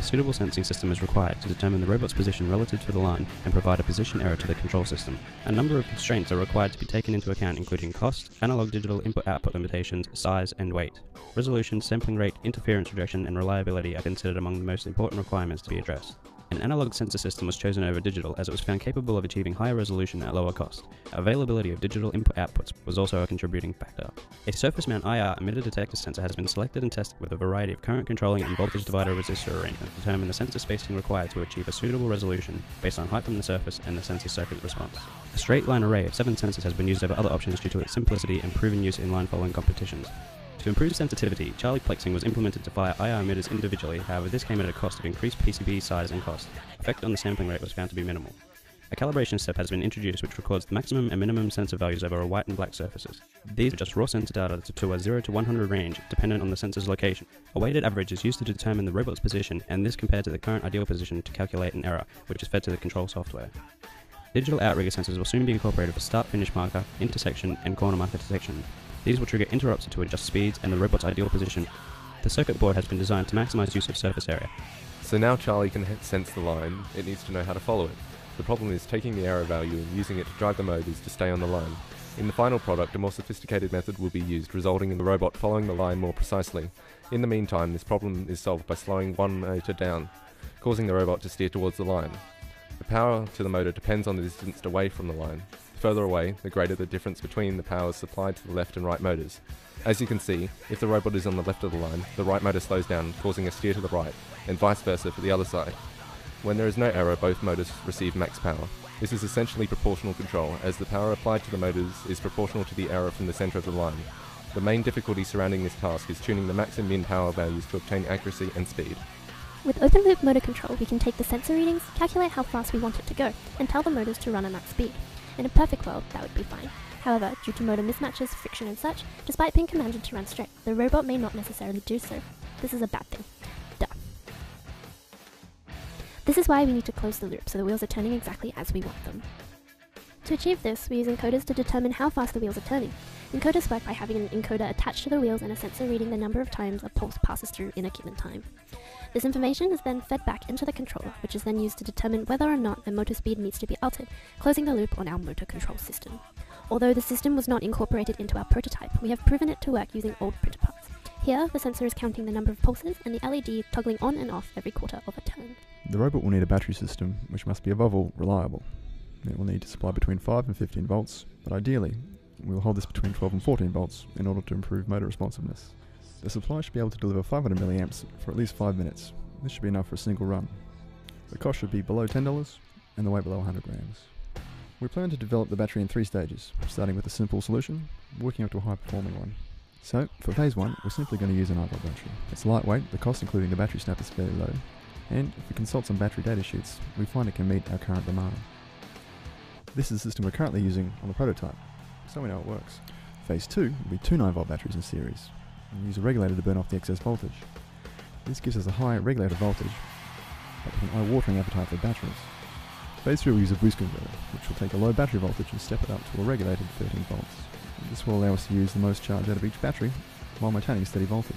suitable sensing system is required to determine the robot's position relative to the line and provide a position error to the control system. A number of constraints are required to be taken into account, including cost, analog-digital input-output limitations, size, and weight. Resolution, sampling rate, interference rejection, and reliability are considered among the most important requirements to be addressed. An analog sensor system was chosen over digital as it was found capable of achieving higher resolution at lower cost. Availability of digital input-outputs was also a contributing factor. A surface mount IR emitter detector sensor has been selected and tested with a variety of current controlling and voltage divider resistor arrangements to determine the sensor spacing required to achieve a suitable resolution based on height from the surface and the sensor circuit response. A straight line array of 7 sensors has been used over other options due to its simplicity and proven use in line following competitions. To improve sensitivity, Charlie plexing was implemented to fire IR emitters individually, however this came at a cost of increased PCB size and cost. Effect on the sampling rate was found to be minimal. A calibration step has been introduced which records the maximum and minimum sensor values over a white and black surfaces. These are just raw sensor data to a 0 to 100 range dependent on the sensor's location. A weighted average is used to determine the robot's position, and this compared to the current ideal position to calculate an error, which is fed to the control software. Digital outrigger sensors will soon be incorporated for start-finish marker, intersection, and corner marker detection. These will trigger interrupts to adjust speeds and the robot's ideal position. The circuit board has been designed to maximize use of surface area. So now Charlie can sense the line, it needs to know how to follow it. The problem is taking the error value and using it to drive the motors to stay on the line. In the final product, a more sophisticated method will be used, resulting in the robot following the line more precisely. In the meantime, this problem is solved by slowing one motor down, causing the robot to steer towards the line. The power to the motor depends on the distance away from the line. Further away, the greater the difference between the powers supplied to the left and right motors. As you can see, if the robot is on the left of the line, the right motor slows down, causing a steer to the right, and vice versa for the other side. When there is no error, both motors receive max power. This is essentially proportional control, as the power applied to the motors is proportional to the error from the center of the line. The main difficulty surrounding this task is tuning the max and min power values to obtain accuracy and speed. With open loop motor control, we can take the sensor readings, calculate how fast we want it to go, and tell the motors to run at that speed. In a perfect world, that would be fine. However, due to motor mismatches, friction and such, despite being commanded to run straight, the robot may not necessarily do so. This is a bad thing. Duh. This is why we need to close the loop so the wheels are turning exactly as we want them. To achieve this, we use encoders to determine how fast the wheels are turning. Encoders work by having an encoder attached to the wheels and a sensor reading the number of times a pulse passes through in a given time. This information is then fed back into the controller, which is then used to determine whether or not the motor speed needs to be altered, closing the loop on our motor control system. Although the system was not incorporated into our prototype, we have proven it to work using old printer parts. Here, the sensor is counting the number of pulses and the LED toggling on and off every quarter of a turn. The robot will need a battery system, which must be above all reliable. It will need to supply between 5 and 15 volts, but ideally, we will hold this between 12 and 14 volts in order to improve motor responsiveness. The supply should be able to deliver 500 milliamps for at least 5 minutes. This should be enough for a single run. The cost should be below $10 and the weight below 100 grams. We plan to develop the battery in 3 stages, starting with a simple solution, working up to a high-performing one. So, for phase 1, we're simply going to use an 9V battery. It's lightweight, the cost including the battery snap is fairly low, and if we consult some battery data sheets, we find it can meet our current demand. This is the system we're currently using on the prototype, so we know it works. Phase 2 will be 2 9V batteries in series, and use a regulator to burn off the excess voltage. This gives us a high regulated voltage, but with an eye-watering appetite for batteries. Phase 3 will use a boost converter, which will take a low battery voltage and step it up to a regulated 13 volts. This will allow us to use the most charge out of each battery while maintaining a steady voltage.